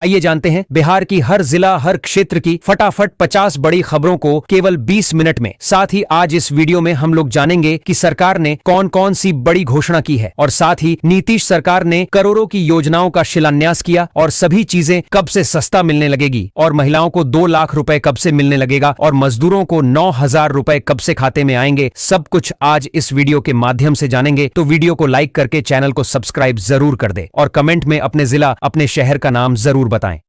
आइए जानते हैं बिहार की हर जिला हर क्षेत्र की फटाफट 50 बड़ी खबरों को केवल 20 मिनट में। साथ ही आज इस वीडियो में हम लोग जानेंगे कि सरकार ने कौन कौन सी बड़ी घोषणा की है और साथ ही नीतीश सरकार ने करोड़ों की योजनाओं का शिलान्यास किया और सभी चीजें कब से सस्ता मिलने लगेगी और महिलाओं को 2 लाख रुपए कब से मिलने लगेगा और मजदूरों को 9,000 रुपए कब से खाते में आएंगे। सब कुछ आज इस वीडियो के माध्यम से जानेंगे। तो वीडियो को लाइक करके चैनल को सब्सक्राइब जरूर कर दे और कमेंट में अपने जिला अपने शहर का नाम जरूर बताएं।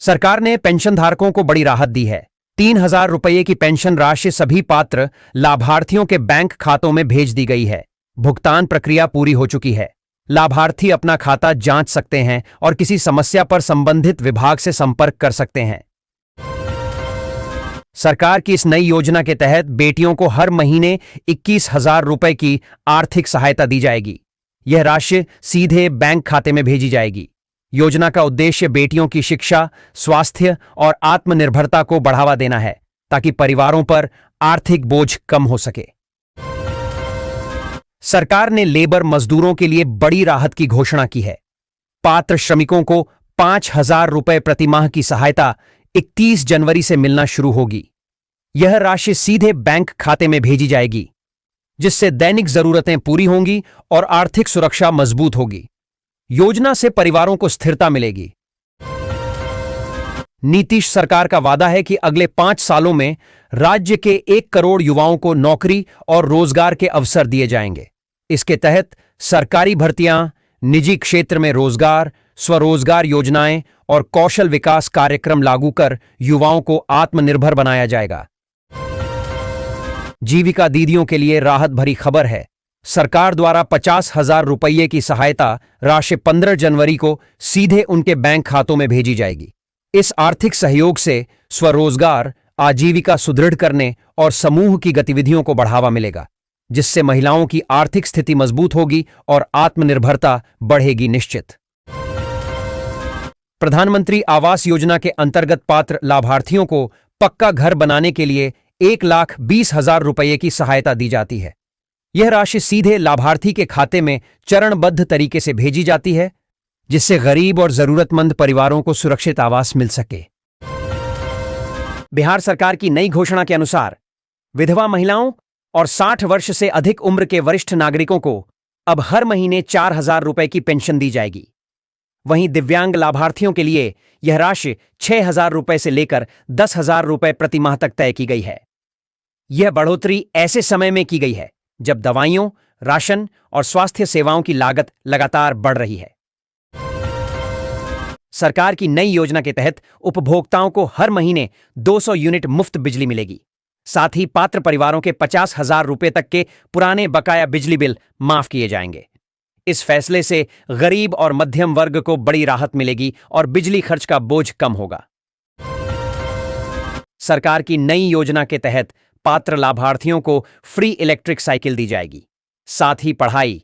सरकार ने पेंशन धारकों को बड़ी राहत दी है। 3,000 रुपये की पेंशन राशि सभी पात्र लाभार्थियों के बैंक खातों में भेज दी गई है। भुगतान प्रक्रिया पूरी हो चुकी है। लाभार्थी अपना खाता जांच सकते हैं और किसी समस्या पर संबंधित विभाग से संपर्क कर सकते हैं। सरकार की इस नई योजना के तहत बेटियों को हर महीने 21,000 रुपये की आर्थिक सहायता दी जाएगी। यह राशि सीधे बैंक खाते में भेजी जाएगी। योजना का उद्देश्य बेटियों की शिक्षा, स्वास्थ्य और आत्मनिर्भरता को बढ़ावा देना है ताकि परिवारों पर आर्थिक बोझ कम हो सके। सरकार ने लेबर मजदूरों के लिए बड़ी राहत की घोषणा की है। पात्र श्रमिकों को 5,000 रुपये प्रतिमाह की सहायता 31 जनवरी से मिलना शुरू होगी। यह राशि सीधे बैंक खाते में भेजी जाएगी, जिससे दैनिक जरूरतें पूरी होंगी और आर्थिक सुरक्षा मजबूत होगी। योजना से परिवारों को स्थिरता मिलेगी। नीतीश सरकार का वादा है कि अगले 5 सालों में राज्य के 1 करोड़ युवाओं को नौकरी और रोजगार के अवसर दिए जाएंगे। इसके तहत सरकारी भर्तियां, निजी क्षेत्र में रोजगार, स्वरोजगार योजनाएं और कौशल विकास कार्यक्रम लागू कर युवाओं को आत्मनिर्भर बनाया जाएगा। जीविका दीदियों के लिए राहत भरी खबर है। सरकार द्वारा 50,000 रुपये की सहायता राशि 15 जनवरी को सीधे उनके बैंक खातों में भेजी जाएगी। इस आर्थिक सहयोग से स्वरोजगार, आजीविका सुदृढ़ करने और समूह की गतिविधियों को बढ़ावा मिलेगा, जिससे महिलाओं की आर्थिक स्थिति मजबूत होगी और आत्मनिर्भरता बढ़ेगी निश्चित। प्रधानमंत्री आवास योजना के अंतर्गत पात्र लाभार्थियों को पक्का घर बनाने के लिए 1,20,000 रुपये की सहायता दी जाती है। यह राशि सीधे लाभार्थी के खाते में चरणबद्ध तरीके से भेजी जाती है, जिससे गरीब और जरूरतमंद परिवारों को सुरक्षित आवास मिल सके। बिहार सरकार की नई घोषणा के अनुसार विधवा महिलाओं और 60 वर्ष से अधिक उम्र के वरिष्ठ नागरिकों को अब हर महीने 4,000 रुपये की पेंशन दी जाएगी। वहीं दिव्यांग लाभार्थियों के लिए यह राशि 6,000 रुपये से लेकर 10,000 रुपये प्रति माह तक तय की गई है। यह बढ़ोतरी ऐसे समय में की गई है जब दवाइयों, राशन और स्वास्थ्य सेवाओं की लागत लगातार बढ़ रही है। सरकार की नई योजना के तहत उपभोक्ताओं को हर महीने 200 यूनिट मुफ्त बिजली मिलेगी। साथ ही पात्र परिवारों के 50,000 रुपये तक के पुराने बकाया बिजली बिल माफ किए जाएंगे। इस फैसले से गरीब और मध्यम वर्ग को बड़ी राहत मिलेगी और बिजली खर्च का बोझ कम होगा। सरकार की नई योजना के तहत पात्र लाभार्थियों को फ्री इलेक्ट्रिक साइकिल दी जाएगी। साथ ही पढ़ाई,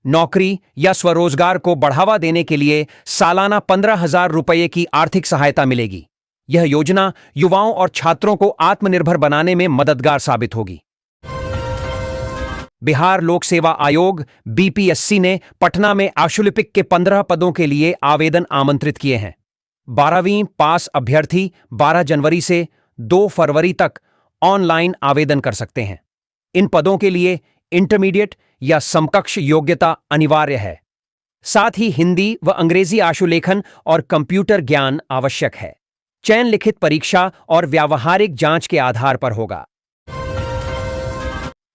नौकरी या स्वरोजगार को बढ़ावा देने के लिए सालाना 15,000 रुपये की आर्थिक सहायता मिलेगी। यह योजना युवाओं और छात्रों को आत्मनिर्भर बनाने में मददगार साबित होगी। बिहार लोक सेवा आयोग बीपीएससी ने पटना में आशुलिपिक के 15 पदों के लिए आवेदन आमंत्रित किए हैं। 12वीं पास अभ्यर्थी 12 जनवरी से 2 फरवरी तक ऑनलाइन आवेदन कर सकते हैं। इन पदों के लिए इंटरमीडिएट या समकक्ष योग्यता अनिवार्य है। साथ ही हिंदी व अंग्रेजी आशुलेखन और कंप्यूटर ज्ञान आवश्यक है। चयन लिखित परीक्षा और व्यावहारिक जांच के आधार पर होगा।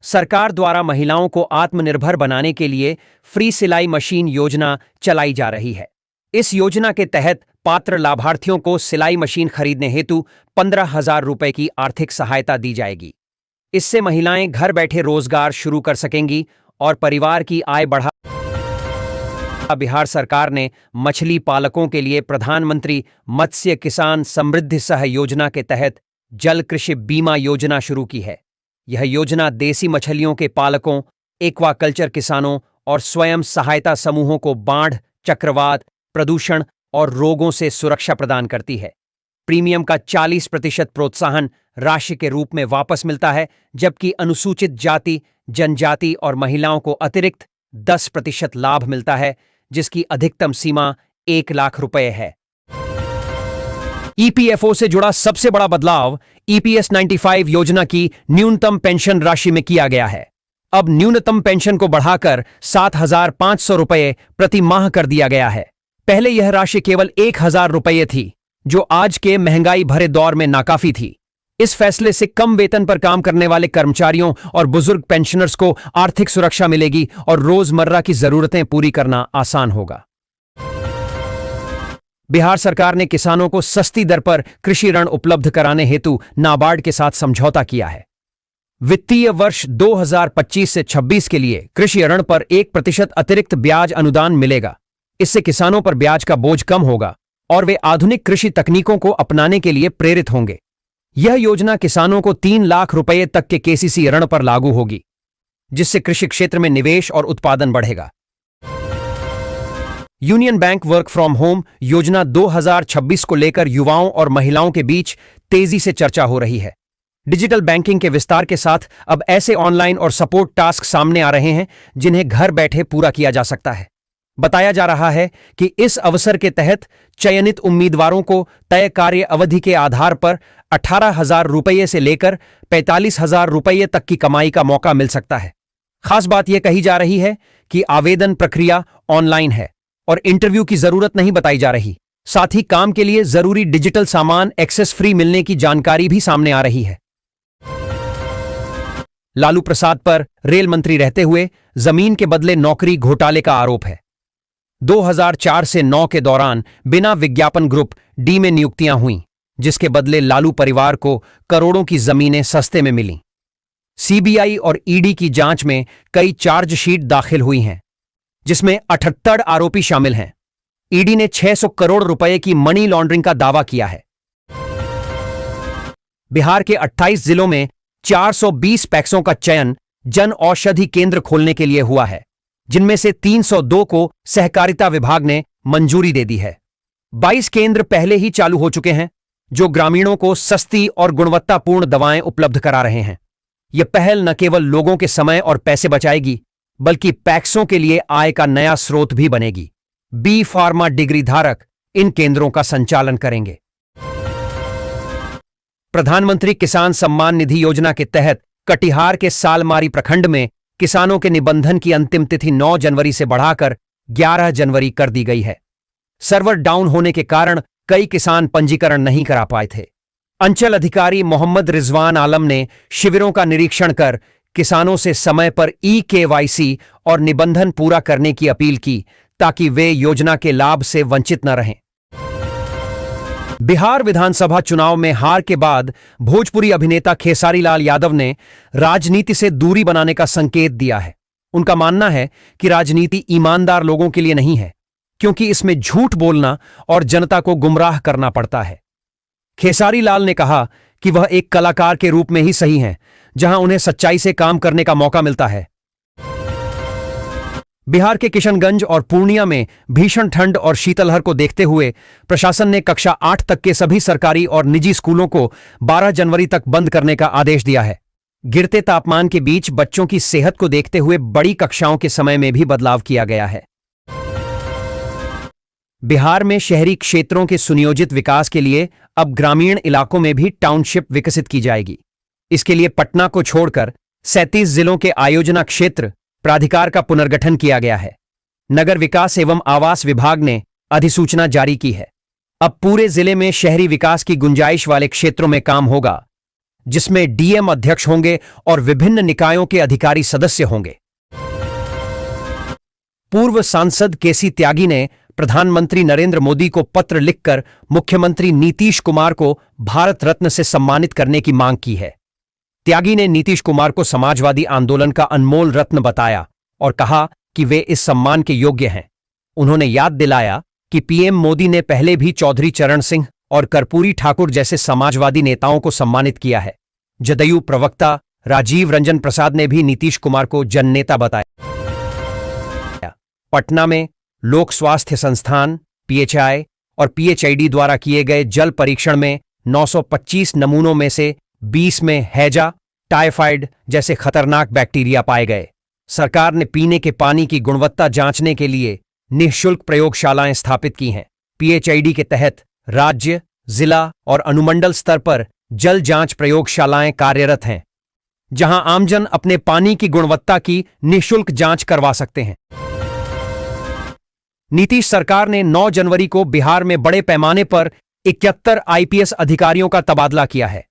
सरकार द्वारा महिलाओं को आत्मनिर्भर बनाने के लिए फ्री सिलाई मशीन योजना चलाई जा रही है। इस योजना के तहत पात्र लाभार्थियों को सिलाई मशीन खरीदने हेतु 15,000 रुपये की आर्थिक सहायता दी जाएगी। इससे महिलाएं घर बैठे रोजगार शुरू कर सकेंगी और परिवार की आय बढ़ा। बिहार सरकार ने मछली पालकों के लिए प्रधानमंत्री मत्स्य किसान समृद्धि सह योजना के तहत जल कृषि बीमा योजना शुरू की है। यह योजना देसी मछलियों के पालकों, एक्वाकल्चर किसानों और स्वयं सहायता समूहों को बाढ़, चक्रवात, प्रदूषण और रोगों से सुरक्षा प्रदान करती है। प्रीमियम का 40% प्रोत्साहन राशि के रूप में वापस मिलता है, जबकि अनुसूचित जाति, जनजाति और महिलाओं को अतिरिक्त 10% लाभ मिलता है, जिसकी अधिकतम सीमा 1,00,000 रुपए है। ईपीएफओ से जुड़ा सबसे बड़ा बदलाव ईपीएस 95 योजना की न्यूनतम पेंशन राशि में किया गया है। अब न्यूनतम पेंशन को बढ़ाकर 7,500 रुपए प्रति माह कर दिया गया है। पहले यह राशि केवल 1,000 रुपये थी, जो आज के महंगाई भरे दौर में नाकाफी थी। इस फैसले से कम वेतन पर काम करने वाले कर्मचारियों और बुजुर्ग पेंशनर्स को आर्थिक सुरक्षा मिलेगी और रोजमर्रा की जरूरतें पूरी करना आसान होगा। बिहार सरकार ने किसानों को सस्ती दर पर कृषि ऋण उपलब्ध कराने हेतु नाबार्ड के साथ समझौता किया है। वित्तीय वर्ष 2025 से 26 के लिए कृषि ऋण पर 1% अतिरिक्त ब्याज अनुदान मिलेगा। इससे किसानों पर ब्याज का बोझ कम होगा और वे आधुनिक कृषि तकनीकों को अपनाने के लिए प्रेरित होंगे। यह योजना किसानों को 3 लाख रुपए तक के केसीसी ऋण पर लागू होगी, जिससे कृषि क्षेत्र में निवेश और उत्पादन बढ़ेगा। Union bank work from home योजना 2026 को लेकर युवाओं और महिलाओं के बीच तेजी से चर्चा हो रही है। डिजिटल बैंकिंग के विस्तार के साथ अब ऐसे ऑनलाइन और सपोर्ट टास्क सामने आ रहे हैं जिन्हें घर बैठे पूरा किया जा सकता है। बताया जा रहा है कि इस अवसर के तहत चयनित उम्मीदवारों को तय कार्य अवधि के आधार पर 18,000 रुपये से लेकर 45,000 रुपये तक की कमाई का मौका मिल सकता है। खास बात यह कही जा रही है कि आवेदन प्रक्रिया ऑनलाइन है और इंटरव्यू की जरूरत नहीं बताई जा रही। साथ ही काम के लिए जरूरी डिजिटल सामान एक्सेस फ्री मिलने की जानकारी भी सामने आ रही है। लालू प्रसाद पर रेल मंत्री रहते हुए जमीन के बदले नौकरी घोटाले का आरोप है। 2004 से 9 के दौरान बिना विज्ञापन ग्रुप डी में नियुक्तियां हुईं, जिसके बदले लालू परिवार को करोड़ों की जमीनें सस्ते में मिलीं। सीबीआई और ईडी की जांच में कई चार्जशीट दाखिल हुई हैं, जिसमें 78 आरोपी शामिल हैं। ईडी ने 600 करोड़ रुपए की मनी लॉन्ड्रिंग का दावा किया है। बिहार के 28 जिलों में 420 पैक्सों का चयन जन औषधि केंद्र खोलने के लिए हुआ है, जिनमें से 302 को सहकारिता विभाग ने मंजूरी दे दी है। 22 केंद्र पहले ही चालू हो चुके हैं, जो ग्रामीणों को सस्ती और गुणवत्तापूर्ण दवाएं उपलब्ध करा रहे हैं। यह पहल न केवल लोगों के समय और पैसे बचाएगी, बल्कि पैक्सों के लिए आय का नया स्रोत भी बनेगी। बी फार्मा डिग्री धारक इन केंद्रों का संचालन करेंगे। प्रधानमंत्री किसान सम्मान निधि योजना के तहत कटिहार के सालमारी प्रखंड में किसानों के निबंधन की अंतिम तिथि 9 जनवरी से बढ़ाकर 11 जनवरी कर दी गई है। सर्वर डाउन होने के कारण कई किसान पंजीकरण नहीं करा पाए थे। अंचल अधिकारी मोहम्मद रिजवान आलम ने शिविरों का निरीक्षण कर किसानों से समय पर ई-केवाईसी और निबंधन पूरा करने की अपील की, ताकि वे योजना के लाभ से वंचित न रहें। बिहार विधानसभा चुनाव में हार के बाद भोजपुरी अभिनेता खेसारी लाल यादव ने राजनीति से दूरी बनाने का संकेत दिया है। उनका मानना है कि राजनीति ईमानदार लोगों के लिए नहीं है, क्योंकि इसमें झूठ बोलना और जनता को गुमराह करना पड़ता है। खेसारी लाल ने कहा कि वह एक कलाकार के रूप में ही सही हैं, जहां उन्हें सच्चाई से काम करने का मौका मिलता है। बिहार के किशनगंज और पूर्णिया में भीषण ठंड और शीतलहर को देखते हुए प्रशासन ने कक्षा 8 तक के सभी सरकारी और निजी स्कूलों को 12 जनवरी तक बंद करने का आदेश दिया है। गिरते तापमान के बीच बच्चों की सेहत को देखते हुए बड़ी कक्षाओं के समय में भी बदलाव किया गया है। बिहार में शहरी क्षेत्रों के सुनियोजित विकास के लिए अब ग्रामीण इलाकों में भी टाउनशिप विकसित की जाएगी। इसके लिए पटना को छोड़कर 37 जिलों के आयोजना क्षेत्र प्राधिकार का पुनर्गठन किया गया है। नगर विकास एवं आवास विभाग ने अधिसूचना जारी की है। अब पूरे जिले में शहरी विकास की गुंजाइश वाले क्षेत्रों में काम होगा, जिसमें डीएम अध्यक्ष होंगे और विभिन्न निकायों के अधिकारी सदस्य होंगे। पूर्व सांसद केसी त्यागी ने प्रधानमंत्री नरेंद्र मोदी को पत्र लिखकर मुख्यमंत्री नीतीश कुमार को भारत रत्न से सम्मानित करने की मांग की है। त्यागी ने नीतीश कुमार को समाजवादी आंदोलन का अनमोल रत्न बताया और कहा कि वे इस सम्मान के योग्य हैं। उन्होंने याद दिलाया कि पीएम मोदी ने पहले भी चौधरी चरण सिंह और कर्पूरी ठाकुर जैसे समाजवादी नेताओं को सम्मानित किया है। जदयू प्रवक्ता राजीव रंजन प्रसाद ने भी नीतीश कुमार को जननेता बताया। पटना में लोक स्वास्थ्य संस्थान पीएचआई और पीएचआईडी द्वारा किए गए जल परीक्षण में 925 नमूनों में से 20 में हैजा, टाइफाइड जैसे खतरनाक बैक्टीरिया पाए गए। सरकार ने पीने के पानी की गुणवत्ता जांचने के लिए निःशुल्क प्रयोगशालाएं स्थापित की हैं। PHID के तहत राज्य, जिला और अनुमंडल स्तर पर जल जांच प्रयोगशालाएं कार्यरत हैं, जहां आमजन अपने पानी की गुणवत्ता की निःशुल्क जांच करवा सकते हैं। नीतीश सरकार ने 9 जनवरी को बिहार में बड़े पैमाने पर 71 IPS अधिकारियों का तबादला किया है।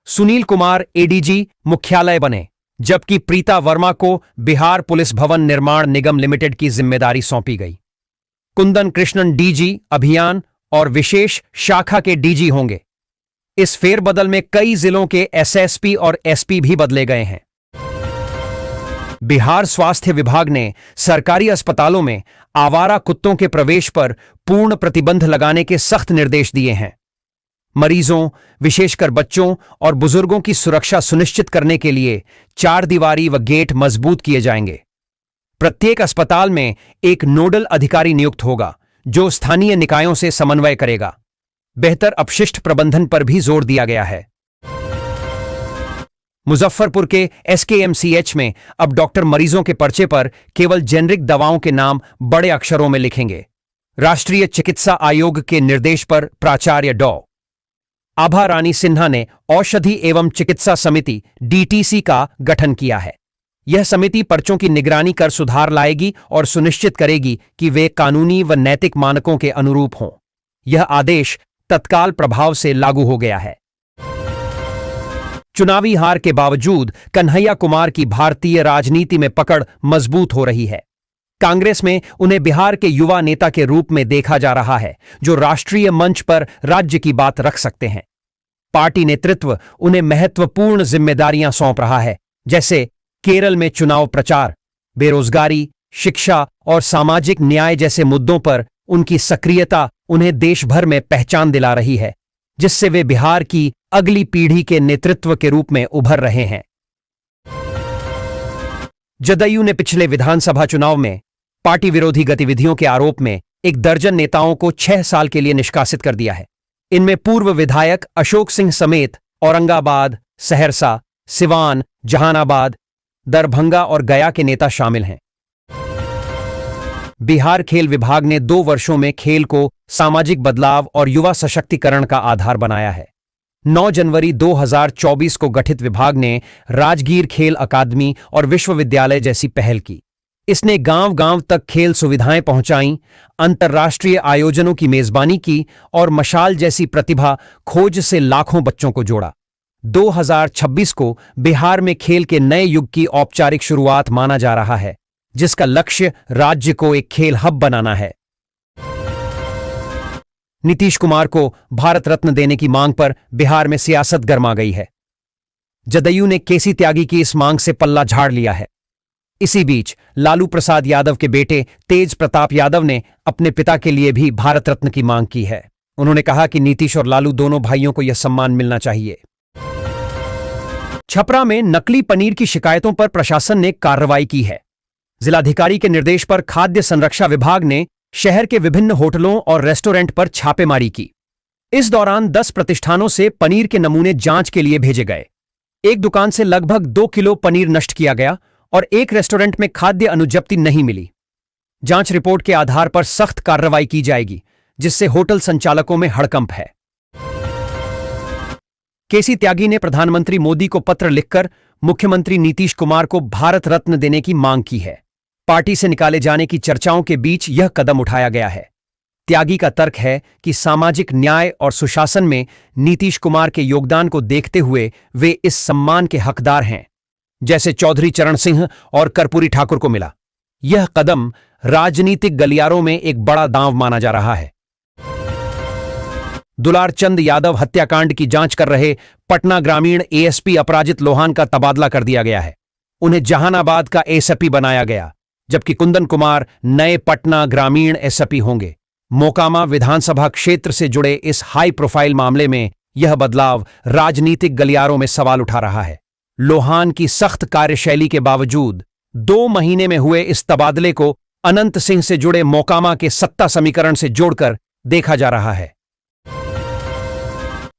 सुनील कुमार ADG मुख्यालय बने, जबकि प्रीता वर्मा को बिहार पुलिस भवन निर्माण निगम लिमिटेड की जिम्मेदारी सौंपी गई। कुंदन कृष्णन DG अभियान और विशेष शाखा के DG होंगे। इस फेरबदल में कई जिलों के SSP और SP भी बदले गए हैं। बिहार स्वास्थ्य विभाग ने सरकारी अस्पतालों में आवारा कुत्तों के प्रवेश पर पूर्ण प्रतिबंध लगाने के सख्त निर्देश दिए हैं। मरीजों, विशेषकर बच्चों और बुजुर्गों की सुरक्षा सुनिश्चित करने के लिए 4 दीवारी व गेट मजबूत किए जाएंगे। प्रत्येक अस्पताल में एक नोडल अधिकारी नियुक्त होगा, जो स्थानीय निकायों से समन्वय करेगा। बेहतर अपशिष्ट प्रबंधन पर भी जोर दिया गया है। मुजफ्फरपुर के SKMCH में अब डॉक्टर मरीजों के पर्चे पर केवल जेनरिक दवाओं के नाम बड़े अक्षरों में लिखेंगे। राष्ट्रीय चिकित्सा आयोग के निर्देश पर प्राचार्य डॉ. आभा रानी सिन्हा ने औषधि एवं चिकित्सा समिति DTC का गठन किया है। यह समिति पर्चों की निगरानी कर सुधार लाएगी और सुनिश्चित करेगी कि वे कानूनी व नैतिक मानकों के अनुरूप हों। यह आदेश तत्काल प्रभाव से लागू हो गया है। चुनावी हार के बावजूद कन्हैया कुमार की भारतीय राजनीति में पकड़ मजबूत हो रही है। कांग्रेस में उन्हें बिहार के युवा नेता के रूप में देखा जा रहा है, जो राष्ट्रीय मंच पर राज्य की बात रख सकते हैं। पार्टी नेतृत्व उन्हें महत्वपूर्ण जिम्मेदारियां सौंप रहा है, जैसे केरल में चुनाव प्रचार, बेरोजगारी, शिक्षा और सामाजिक न्याय जैसे मुद्दों पर उनकी सक्रियता उन्हें देश भर में पहचान दिला रही है, जिससे वे बिहार की अगली पीढ़ी के नेतृत्व के रूप में उभर रहे हैं। जदयू ने पिछले विधानसभा चुनाव में पार्टी विरोधी गतिविधियों के आरोप में 1 दर्जन नेताओं को 6 साल के लिए निष्कासित कर दिया है। इनमें पूर्व विधायक अशोक सिंह समेत औरंगाबाद, सहरसा, सिवान, जहानाबाद, दरभंगा और गया के नेता शामिल हैं। बिहार खेल विभाग ने 2 वर्षों में खेल को सामाजिक बदलाव और युवा सशक्तिकरण का आधार बनाया है। 9 जनवरी 2024 को गठित विभाग ने राजगीर खेल अकादमी और विश्वविद्यालय जैसी पहल की। इसने गांव-गांव तक खेल सुविधाएं पहुंचाईं, अंतर्राष्ट्रीय आयोजनों की मेजबानी की और मशाल जैसी प्रतिभा खोज से लाखों बच्चों को जोड़ा। 2026 को बिहार में खेल के नए युग की औपचारिक शुरुआत माना जा रहा है, जिसका लक्ष्य राज्य को एक खेल हब बनाना है। नीतीश कुमार को भारत रत्न देने की मांग पर बिहार में सियासत गर्मा गई है। जदयू ने केसी त्यागी की इस मांग से पल्ला झाड़ लिया है। इसी बीच लालू प्रसाद यादव के बेटे तेज प्रताप यादव ने अपने पिता के लिए भी भारत रत्न की मांग की है। उन्होंने कहा कि नीतीश और लालू दोनों भाइयों को यह सम्मान मिलना चाहिए। छपरा में नकली पनीर की शिकायतों पर प्रशासन ने कार्रवाई की है। जिलाधिकारी के निर्देश पर खाद्य संरक्षा विभाग ने शहर के विभिन्न होटलों और रेस्टोरेंट पर छापेमारी की। इस दौरान 10 प्रतिष्ठानों से पनीर के नमूने जांच के लिए भेजे गए। एक दुकान से लगभग 2 किलो पनीर नष्ट किया गया और एक रेस्टोरेंट में खाद्य अनुज्ञप्ति नहीं मिली। जांच रिपोर्ट के आधार पर सख्त कार्रवाई की जाएगी, जिससे होटल संचालकों में हड़कंप है। केसी त्यागी ने प्रधानमंत्री मोदी को पत्र लिखकर मुख्यमंत्री नीतीश कुमार को भारत रत्न देने की मांग की है। पार्टी से निकाले जाने की चर्चाओं के बीच यह कदम उठाया गया है। त्यागी का तर्क है कि सामाजिक न्याय और सुशासन में नीतीश कुमार के योगदान को देखते हुए वे इस सम्मान के हकदार हैं, जैसे चौधरी चरण सिंह और कर्पूरी ठाकुर को मिला। यह कदम राजनीतिक गलियारों में एक बड़ा दांव माना जा रहा है। दुलार चंद यादव हत्याकांड की जांच कर रहे पटना ग्रामीण ASP अपराजित लोहान का तबादला कर दिया गया है। उन्हें जहानाबाद का ASP बनाया गया, जबकि कुंदन कुमार नए पटना ग्रामीण SSP होंगे। मोकामा विधानसभा क्षेत्र से जुड़े इस हाई प्रोफाइल मामले में यह बदलाव राजनीतिक गलियारों में सवाल उठा रहा है। लोहान की सख्त कार्यशैली के बावजूद 2 महीने में हुए इस तबादले को अनंत सिंह से जुड़े मोकामा के सत्ता समीकरण से जोड़कर देखा जा रहा है।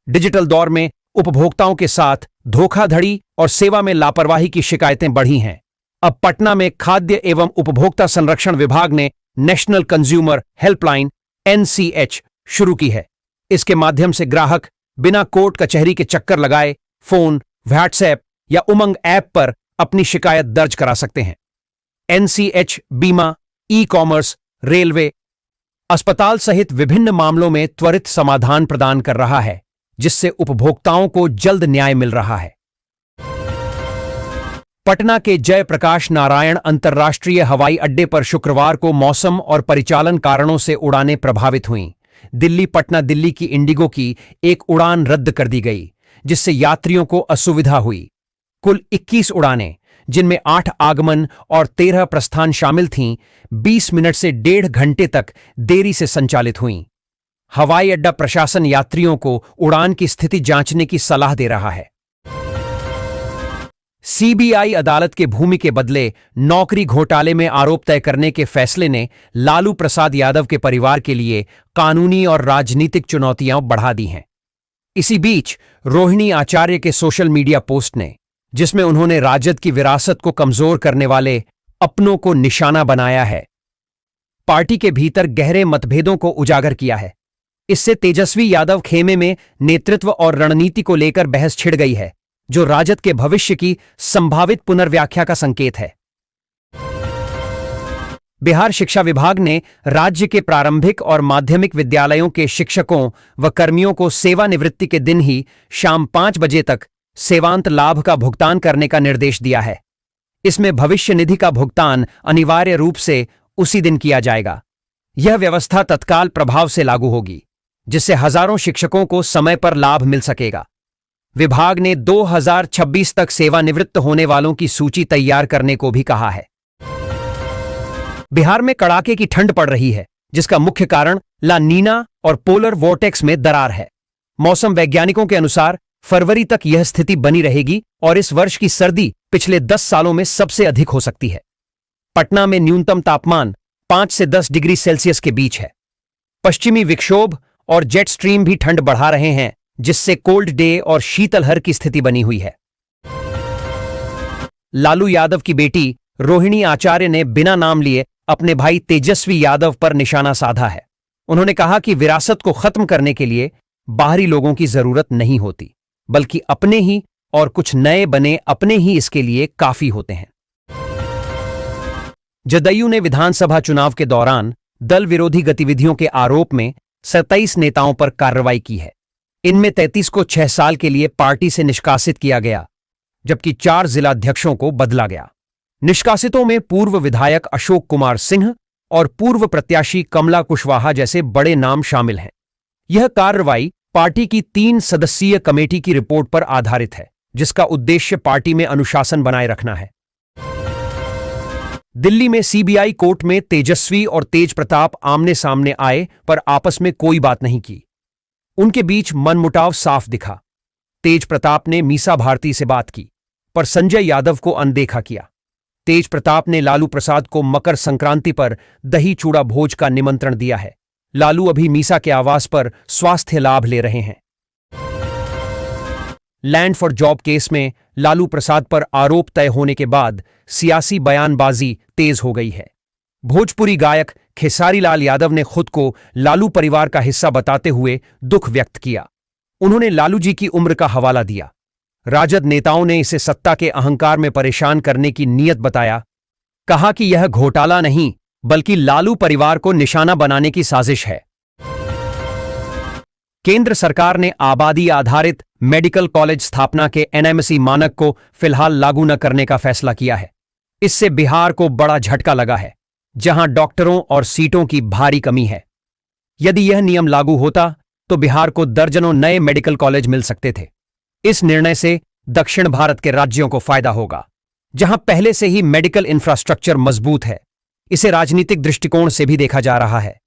डिजिटल दौर में उपभोक्ताओं के साथ धोखाधड़ी और सेवा में लापरवाही की शिकायतें बढ़ी हैं। अब पटना में खाद्य एवं उपभोक्ता संरक्षण विभाग ने नेशनल कंज्यूमर हेल्पलाइन (NCH) शुरू की है। इसके माध्यम से ग्राहक बिना कोर्ट कचहरी के चक्कर लगाए फोन, व्हाट्सएप या उमंग ऐप पर अपनी शिकायत दर्ज करा सकते हैं। NCH बीमा, ई-कॉमर्स, रेलवे, अस्पताल सहित विभिन्न मामलों में त्वरित समाधान प्रदान कर रहा है, जिससे उपभोक्ताओं को जल्द न्याय मिल रहा है। पटना के जयप्रकाश नारायण अंतर्राष्ट्रीय हवाई अड्डे पर शुक्रवार को मौसम और परिचालन कारणों से उड़ानें प्रभावित हुईं। दिल्ली पटना दिल्ली की इंडिगो की एक उड़ान रद्द कर दी गई, जिससे यात्रियों को असुविधा हुई। कुल 21 उड़ानें, जिनमें 8 आगमन और 13 प्रस्थान शामिल थीं, 20 मिनट से 1.5 घंटे तक देरी से संचालित हुईं। हवाई अड्डा प्रशासन यात्रियों को उड़ान की स्थिति जांचने की सलाह दे रहा है। CBI अदालत के भूमि के बदले नौकरी घोटाले में आरोप तय करने के फैसले ने लालू प्रसाद यादव के परिवार के लिए कानूनी और राजनीतिक चुनौतियां बढ़ा दी हैं। इसी बीच रोहिणी आचार्य के सोशल मीडिया पोस्ट ने, जिसमें उन्होंने राजद की विरासत को कमजोर करने वाले अपनों को निशाना बनाया है, पार्टी के भीतर गहरे मतभेदों को उजागर किया है। इससे तेजस्वी यादव खेमे में नेतृत्व और रणनीति को लेकर बहस छिड़ गई है, जो राजद के भविष्य की संभावित पुनर्व्याख्या का संकेत है। बिहार शिक्षा विभाग ने राज्य के प्रारंभिक और माध्यमिक विद्यालयों के शिक्षकों व कर्मियों को सेवानिवृत्ति के दिन ही शाम 5 बजे तक सेवांत लाभ का भुगतान करने का निर्देश दिया है। इसमें भविष्य निधि का भुगतान अनिवार्य रूप से उसी दिन किया जाएगा। यह व्यवस्था तत्काल प्रभाव से लागू होगी, जिससे हजारों शिक्षकों को समय पर लाभ मिल सकेगा। विभाग ने 2026 तक सेवानिवृत्त होने वालों की सूची तैयार करने को भी कहा है। बिहार में कड़ाके की ठंड पड़ रही है, जिसका मुख्य कारण ला नीना और पोलर वोर्टेक्स में दरार है। मौसम वैज्ञानिकों के अनुसार फरवरी तक यह स्थिति बनी रहेगी और इस वर्ष की सर्दी पिछले 10 सालों में सबसे अधिक हो सकती है। पटना में न्यूनतम तापमान 5 से 10 डिग्री सेल्सियस के बीच है। पश्चिमी विक्षोभ और जेट स्ट्रीम भी ठंड बढ़ा रहे हैं, जिससे कोल्ड डे और शीतलहर की स्थिति बनी हुई है। लालू यादव की बेटी रोहिणी आचार्य ने बिना नाम लिए अपने भाई तेजस्वी यादव पर निशाना साधा है। उन्होंने कहा कि विरासत को खत्म करने के लिए बाहरी लोगों की जरूरत नहीं होती, बल्कि अपने ही और कुछ नए बने अपने ही इसके लिए काफी होते हैं। जदयू ने विधानसभा चुनाव के दौरान दल विरोधी गतिविधियों के आरोप में 27 नेताओं पर कार्रवाई की है। इनमें 33 को 6 साल के लिए पार्टी से निष्कासित किया गया, जबकि 4 जिलाध्यक्षों को बदला गया। निष्कासितों में पूर्व विधायक अशोक कुमार सिंह और पूर्व प्रत्याशी कमला कुशवाहा जैसे बड़े नाम शामिल हैं। यह कार्रवाई पार्टी की 3 सदस्यीय कमेटी की रिपोर्ट पर आधारित है, जिसका उद्देश्य पार्टी में अनुशासन बनाए रखना है। दिल्ली में CBI कोर्ट में तेजस्वी और तेज प्रताप आमने सामने आए, पर आपस में कोई बात नहीं की। उनके बीच मनमुटाव साफ दिखा। तेज प्रताप ने मीसा भारती से बात की, पर संजय यादव को अनदेखा किया। तेज प्रताप ने लालू प्रसाद को मकर संक्रांति पर दही चूड़ा भोज का निमंत्रण दिया है। लालू अभी मीसा के आवास पर स्वास्थ्य लाभ ले रहे हैं। लैंड फॉर जॉब केस में लालू प्रसाद पर आरोप तय होने के बाद सियासी बयानबाजी तेज हो गई है। भोजपुरी गायक खेसारी लाल यादव ने खुद को लालू परिवार का हिस्सा बताते हुए दुख व्यक्त किया। उन्होंने लालू जी की उम्र का हवाला दिया। राजद नेताओं ने इसे सत्ता के अहंकार में परेशान करने की नीयत बताया। कहा कि यह घोटाला नहीं, बल्कि लालू परिवार को निशाना बनाने की साजिश है। केंद्र सरकार ने आबादी आधारित मेडिकल कॉलेज स्थापना के NMC मानक को फिलहाल लागू न करने का फैसला किया है। इससे बिहार को बड़ा झटका लगा है, जहां डॉक्टरों और सीटों की भारी कमी है। यदि यह नियम लागू होता तो बिहार को दर्जनों नए मेडिकल कॉलेज मिल सकते थे। इस निर्णय से दक्षिण भारत के राज्यों को फायदा होगा, जहां पहले से ही मेडिकल इंफ्रास्ट्रक्चर मजबूत है। इसे राजनीतिक दृष्टिकोण से भी देखा जा रहा है।